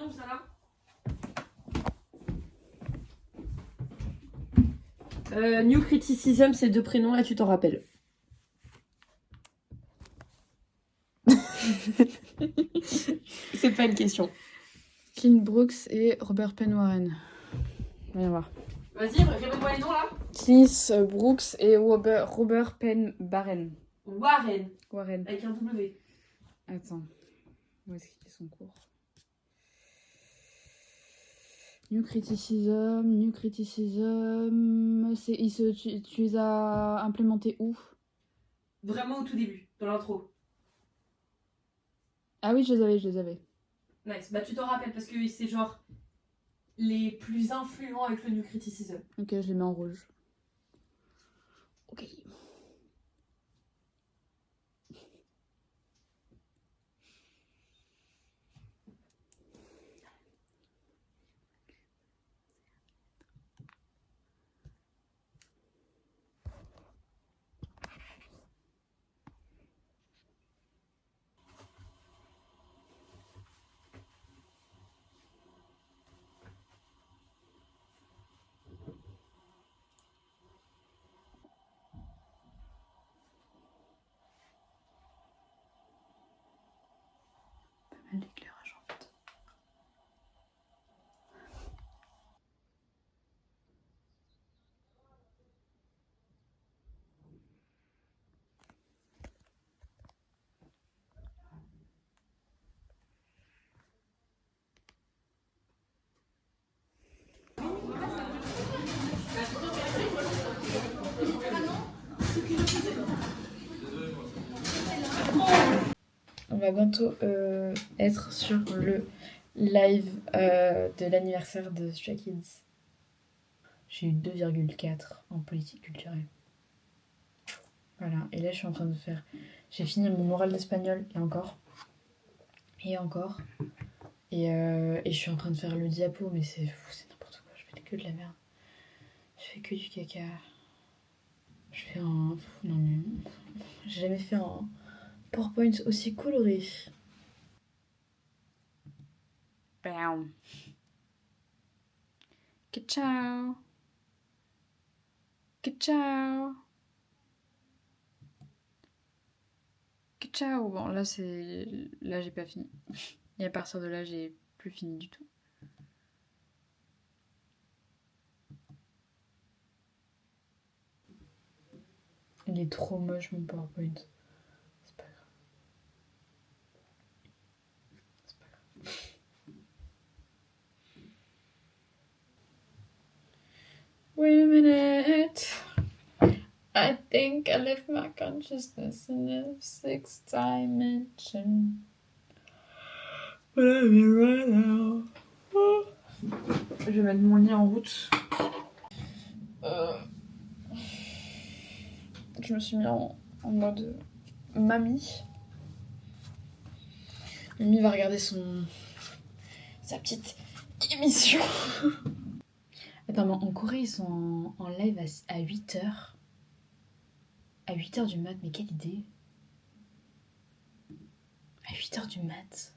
nom, ça là? New Criticism, c'est 2 prénoms, là tu t'en rappelles. C'est pas une question. Clint Brooks et Robert Penn Warren. Voyons voir. Vas-y, répète-moi les noms là. Clint Brooks et Robert Penn Warren. Warren, Warren. avec un W. Attends. Où est-ce qu'il est son cours? New Criticism. Tu les as implémentés où? Vraiment au tout début, dans l'intro. Ah oui, je les avais. Nice. Bah tu t'en rappelles parce que c'est genre les plus influents avec le New Criticism. Ok, je les mets en rouge. Ok. Pas mal d'éclairage en fait. On va bientôt être sur le live de l'anniversaire de Stray Kids. J'ai eu 2,4 en politique culturelle. Voilà, et là je suis en train de faire... J'ai fini mon oral d'espagnol, et encore. Et je suis en train de faire le diapo, mais c'est fou, c'est n'importe quoi. Je fais que de la merde. Je fais que du caca. Je fais un... Non mais... J'ai jamais fait un PowerPoint aussi coloré. Bam. Ciao. Ciao. Ciao. Bon, là, c'est... Là, j'ai pas fini. Et à partir de là, j'ai plus fini du tout. Il est trop moche, mon PowerPoint. C'est pas grave. C'est pas grave. Wait a minute. I think I left my consciousness in the 6th dimension. But I'm here right now. Oh. Je vais mettre mon lit en route. Je me suis mis en mode mamie. Mamie va regarder sa petite émission. Attends, mais en Corée, ils sont en live à 8h. À 8h du mat, mais quelle idée. À 8h du mat.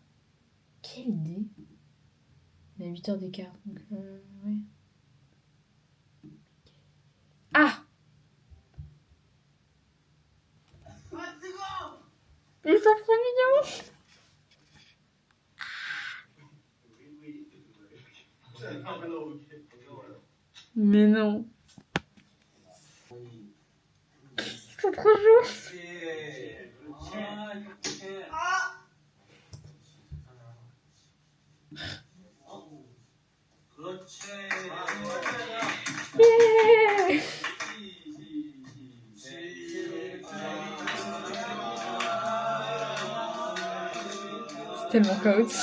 Quelle idée. Mais à 8h d'écart, donc oui. Ah! Ils sont trop mignons! Mais non! Ils sont trop chauds! Yeah! C'est tellement chaotique.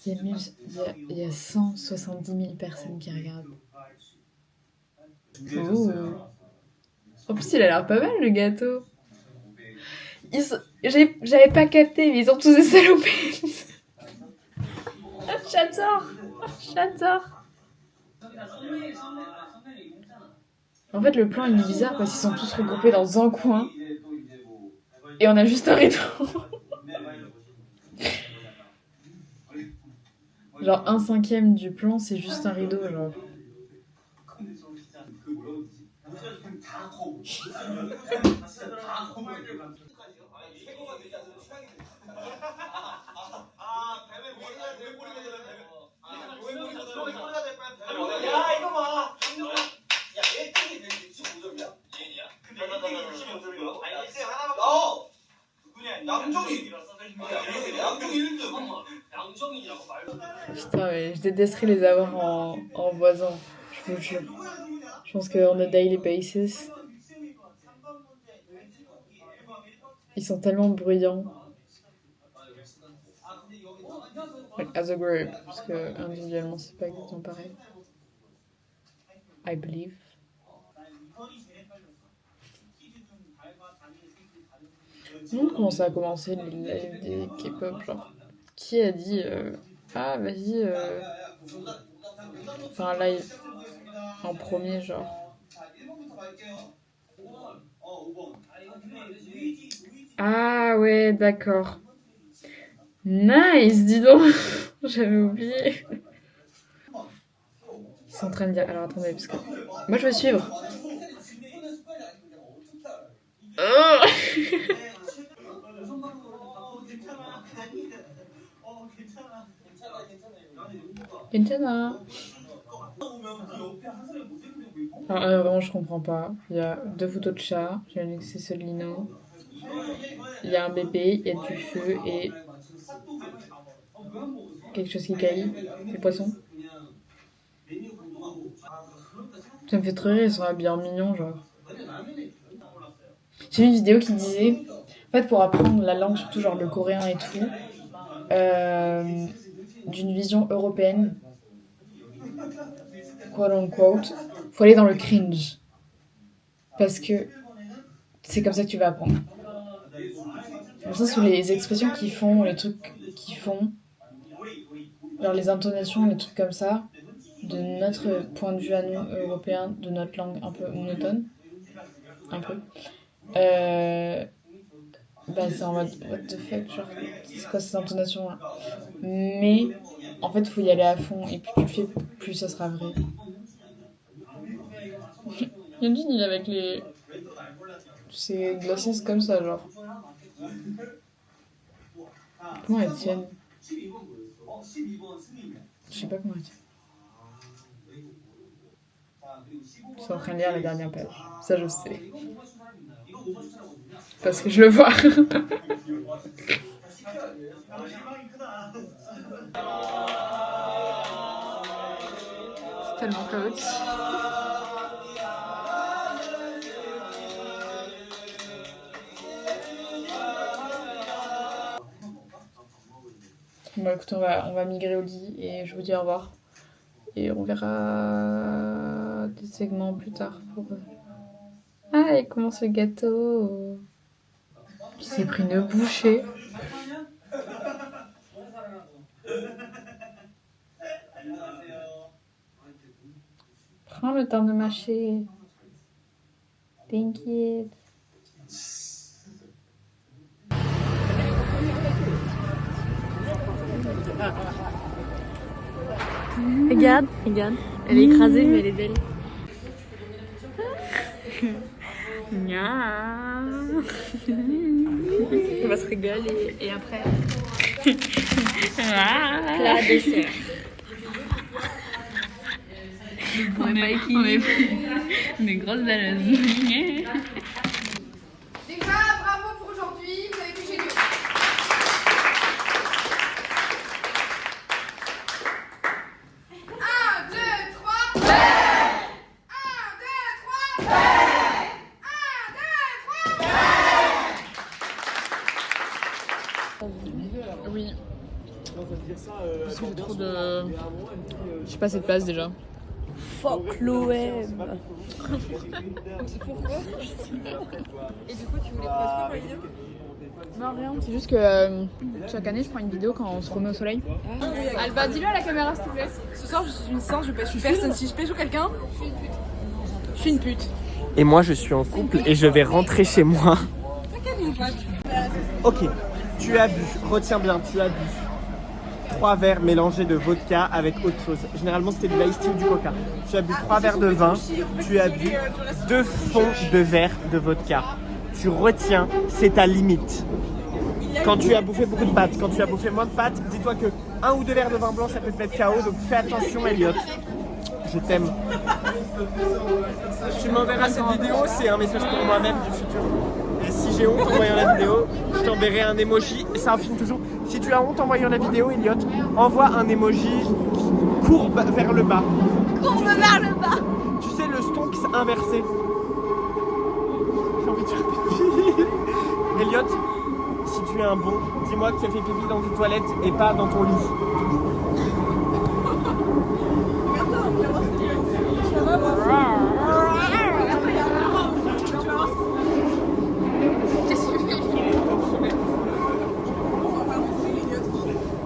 Il y a 170 000 personnes qui regardent. Oh. En plus, il a l'air pas mal, le gâteau. J'avais pas capté, mais ils ont tous des salopettes. J'adore. J'adore. En fait, le plan il est bizarre parce qu'ils sont tous regroupés dans un coin et on a juste un rideau. Genre 1/5 du plan, c'est juste un rideau, genre. Putain, mais je détesterais les avoir en voisin, je vous jure. Je pense qu'on a daily basis. Ils sont tellement bruyants. Like, as a group, parce que individuellement c'est pas exactement pareil. I believe. Comment ça a commencé les lives des K-pop, genre qui a dit ah vas-y faire un live en premier, genre. Ah ouais, d'accord. Nice, dis donc. J'avais oublié. Ils sont en train de dire. Alors attendez, parce que moi je veux suivre. Oh 괜찮아. Alors, vraiment, je comprends pas. Il y a 2 photos de chats. J'imagine que c'est Solino. Il y a un bébé, il y a du feu et quelque chose qui caille. Des poissons. Ça me fait trop rire, ils sont habillés en mignon, genre. J'ai vu une vidéo qui disait, en fait, pour apprendre la langue, surtout genre le coréen et tout, d'une vision européenne, quote unquote, faut aller dans le cringe. Parce que c'est comme ça que tu vas apprendre. Dans le sens où les expressions qu'ils font, les trucs qu'ils font, genre les intonations, les trucs comme ça, de notre point de vue à nous, européens, de notre langue un peu monotone, un peu, bah c'est en mode what the fuck, genre c'est quoi ces intonations là. Mais en fait faut y aller à fond et plus tu le fais, plus ça sera vrai. Yunjin il est avec les... C'est de la science comme ça, genre. Comment elles tiennent? Je sais pas comment elles tiennent. Je suis en train de lire la dernière page. Ça, je sais. Parce que je le vois. C'est tellement chaotique. Bon, écoute, on va migrer au lit et je vous dis au revoir. Et on verra des segments plus tard pour... Ah, et comment ce gâteau qui s'est pris une bouchée. Prends le temps de mâcher. T'inquiète. Regarde, regarde. Elle est écrasée, mais elle est belle. On va se régaler et après. Plat dessert. On est grosses balleuses. Les gars, bravo pour aujourd'hui, vous avez été géniaux. Oui. Parce que j'ai trop de... Je sais pas cette place déjà. Fuck l'OM. Et du coup, tu voulais quoi pour la vidéo? Non, rien, c'est juste que chaque année je prends une vidéo quand on se remet au soleil. Alba, dis-le à la caméra s'il te plaît. Ce soir, je suis une sainte, je pêche une personne. Si je pêche quelqu'un, je suis une pute. et moi je suis en couple et je vais rentrer chez moi. Ok, tu as bu, retiens bien, tu as bu 3 verres mélangés de vodka avec autre chose. Généralement c'était de l'ice tea ou du coca. Tu as bu 3 verres de vin, tu as bu 2 fonds de verre de vodka. Tu retiens, c'est ta limite. Quand tu as bouffé beaucoup de pâtes, quand tu as bouffé moins de pâtes, dis-toi que 1 ou 2 verres de vin blanc ça peut te mettre KO, donc fais attention Elliot. Je t'aime. Tu m'enverras cette vidéo, c'est un message pour moi-même du futur. Et si j'ai honte en voyant la vidéo, je t'enverrai un emoji. Ça filme toujours. Si tu as honte en voyant la vidéo, Elliot, envoie un emoji courbe vers le bas. Courbe vers le bas. Tu sais, le stonks inversé. J'ai envie de faire pipi. Elliot, si tu es un bon, dis-moi que tu as fait pipi dans tes toilettes et pas dans ton lit.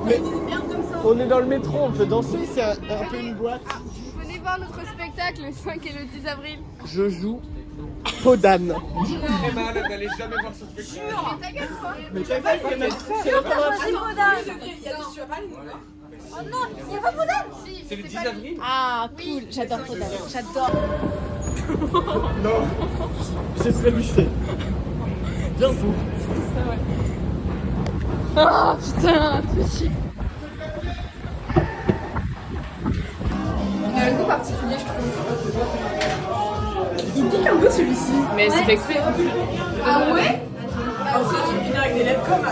Mais on est dans le métro, on peut danser, c'est un peu une boîte. Venez voir notre spectacle le 5 et le 10 avril. Je joue peau d'âne. Très mal d'aller jamais voir ce spectacle. Mais t'as vu qu'il y en a c'est là pendant un film. Oh non, il n'y a pas Podane. C'est le 10 avril. Ah, cool, j'adore Podane, j'adore. Non, j'ai trébuché. Bien fou. Oh putain, petit. Il a un goût particulier, je trouve. Il pique un peu celui-ci. Mais c'est fait exprès. Ah ouais? Ensuite, tu finis avec des lèvres comme ça.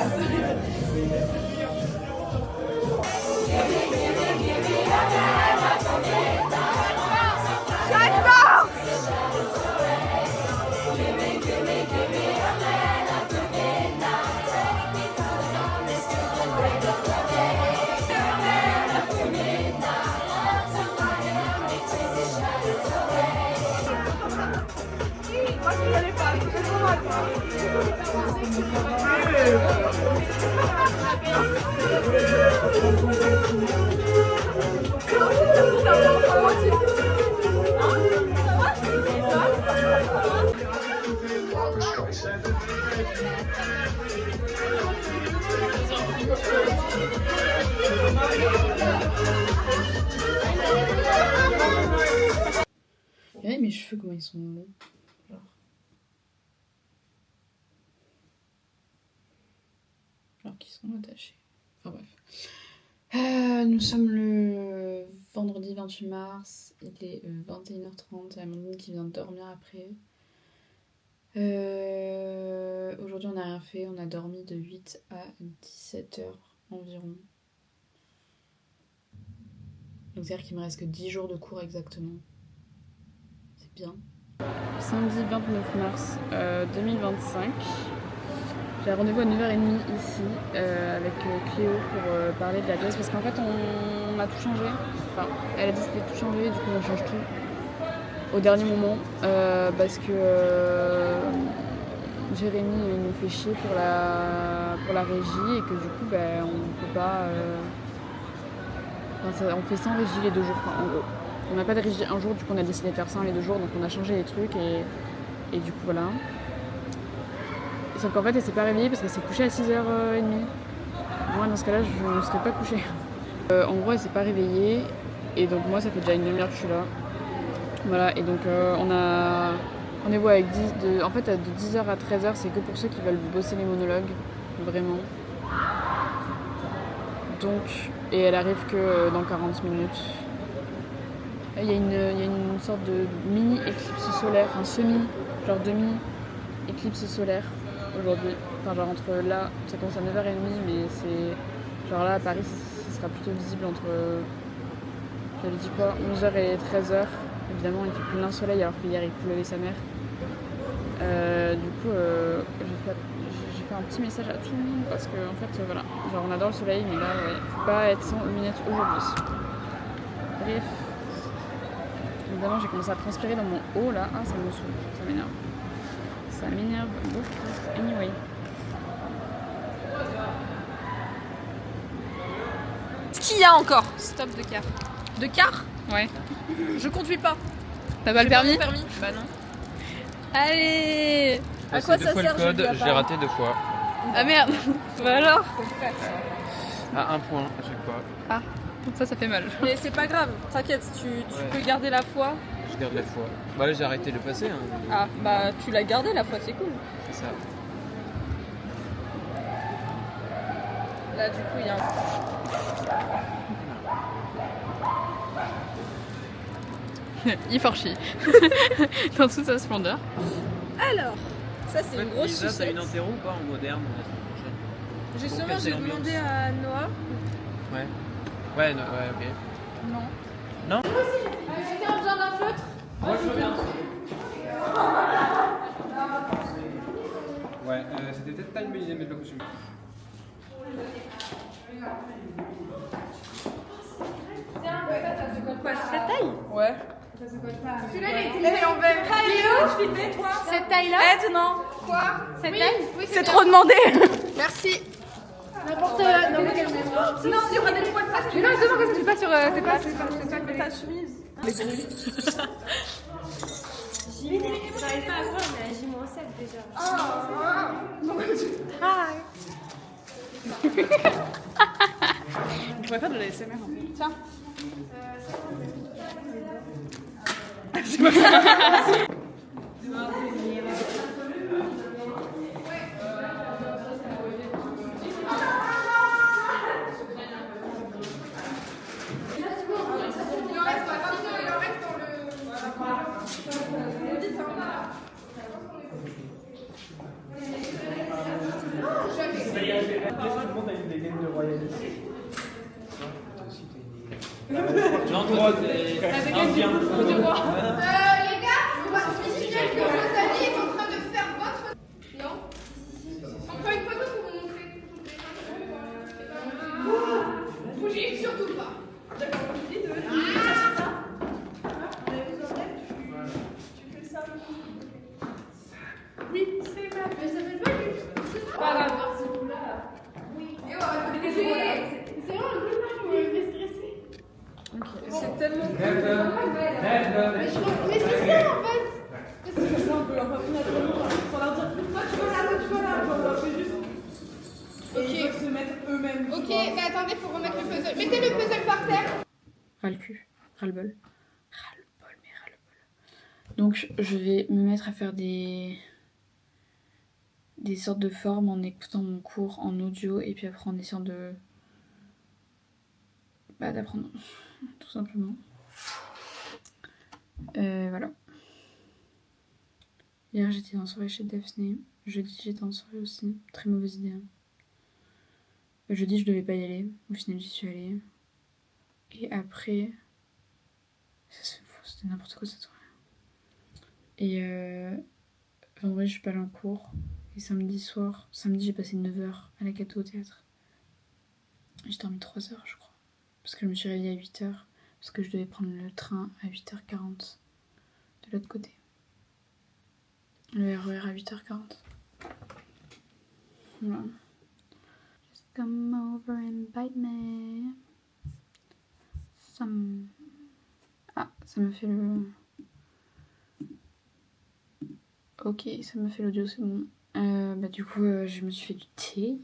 Regardez mes cheveux, comment ils sont longs. Genre. Alors qu'ils sont attachés. Enfin bref. Nous sommes le vendredi 28 mars. Il est 21h30. C'est Amandine qui vient de dormir après. Aujourd'hui on n'a rien fait. On a dormi de 8 à 17h environ. Donc c'est-à-dire qu'il me reste que 10 jours de cours exactement. C'est bien. Samedi 29 mars 2025. J'ai rendez-vous à 9h30 ici avec Cléo pour parler de la classe parce qu'en fait on a tout changé. Enfin, elle a décidé de tout changer, du coup on change tout au dernier moment parce que Jérémy il nous fait chier pour la régie et que du coup on peut pas. On fait sans régie les 2 jours, en gros. On n'a pas de régie un jour, du coup on a décidé de faire ça les 2 jours, donc on a changé les trucs et du coup voilà. Sauf qu'en fait elle s'est pas réveillée parce qu'elle s'est couchée à 6h30. Moi dans ce cas-là je ne serais pas couchée. En gros elle s'est pas réveillée et donc moi ça fait déjà une demi-heure que je suis là. Voilà et donc on a rendez-vous avec en fait de 10h à 13h c'est que pour ceux qui veulent bosser les monologues, vraiment. Donc, et elle arrive que dans 40 minutes. Il y a une sorte de mini éclipse solaire, enfin semi, genre demi éclipse solaire aujourd'hui. Enfin genre entre là, ça commence à 9h30 mais c'est genre là à Paris ça sera plutôt visible entre, j'avais dit quoi, 11h et 13h. Évidemment il fait plein soleil alors qu'hier il pleuvait sa mère. Du coup j'ai fait un petit message à tout le monde parce que en fait voilà, genre on adore le soleil mais là ouais, faut pas être sans lunettes aujourd'hui. Bref. Évidemment j'ai commencé à transpirer dans mon haut là, ah ça me saoule, ça m'énerve. Ça m'énerve beaucoup. Anyway. Qui y a encore? Stop de car. De car? Ouais. Je conduis pas. T'as pas le permis? Bah non. Allez. À quoi ça fois sert, le code, Julia, j'ai pardon raté 2 fois. Ah merde. Bah alors. À 1 point à chaque fois. Ça fait mal. Mais c'est pas grave, t'inquiète, tu peux garder la foi. Je garde la fois. Bah là j'ai arrêté de le passer. Hein. Ah, bah tu l'as gardé la foi, c'est cool. C'est ça. Là, du coup, il y a un. Il forchit. Dans toute sa splendeur. Alors, ça, c'est une grosse Lisa, t'as sucette. une interro ou pas en moderne la semaine prochaine? Justement, Pour j'ai casser demandé l'ambiance. à Noah. Ouais. Ouais, non, ouais, ok. Non. Non? Quelqu'un a besoin d'un feutre? Moi je veux bien. Ouais, c'était peut-être pas une bonne idée de mettre le costume. Quoi, cette taille? Ouais. Celui-là, il était en vert. Je filmais, toi. Cette taille-là? Non. Quoi? Cette taille? Oui, C'est trop demandé. Merci. N'importe. Sinon, il y aura des poils faciles. Mais non, justement, que c'est pas sur. C'est pas que ta chemise. J'arrive pas à voir, mais à J-7 déjà. On pourrait faire de la SMR. Tiens. Tout le monde a une dégaine de royaliste. Non, toi, t'es un bien. Les gars, on va signifier que Rosalie est en train de faire votre. Non. On prend une photo pour vous montrer. Bougez surtout pas. D'accord, oui, c'est mal. Mais ça fait pas du pas grave. Oui. Et c'est vraiment le plus qui me fait stresser. C'est tellement. Mais c'est ça en fait. Qu'est-ce que c'est un peu leur pas naturellement pour leur dire toi tu vas là, on leur fait juste. Ok. Ils peuvent se mettre eux-mêmes. Ok, mais attendez, faut remettre le puzzle. Mettez le puzzle par terre. Ras le cul, ras le bol. Ras le bol, mais ras le bol. Donc je vais me mettre à faire des sortes de formes en écoutant mon cours en audio et puis après en essayant de d'apprendre tout simplement. Voilà. Hier j'étais en soirée chez Daphné. Jeudi j'étais en soirée aussi. Très mauvaise idée. Hein. Jeudi je devais pas y aller. Au final j'y suis allée. Et après... C'était n'importe quoi cette soirée. Et vendredi je suis pas allée en cours. Et samedi j'ai passé 9 heures à la Cato au théâtre. J'ai dormi 3 heures je crois. Parce que je me suis réveillée à 8 heures. Parce que je devais prendre le train à 8h40 de l'autre côté. Le RER à 8h40. Voilà. Just come over and bite me. Ah, ça me fait le... Ok, ça me fait l'audio, c'est bon. Du coup, je me suis fait du thé.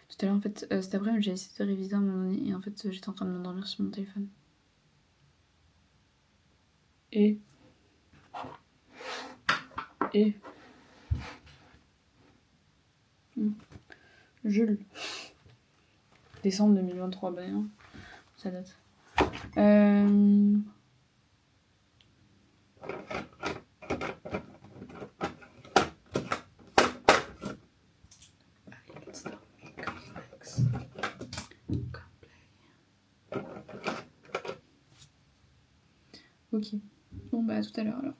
Tout à l'heure, en fait, cet après-midi, j'ai essayé de réviser à un moment donné et en fait, j'étais en train de m'endormir sur mon téléphone. Et Jules. Décembre 2023, bah non, ça date. Ok. Bon bah à tout à l'heure alors.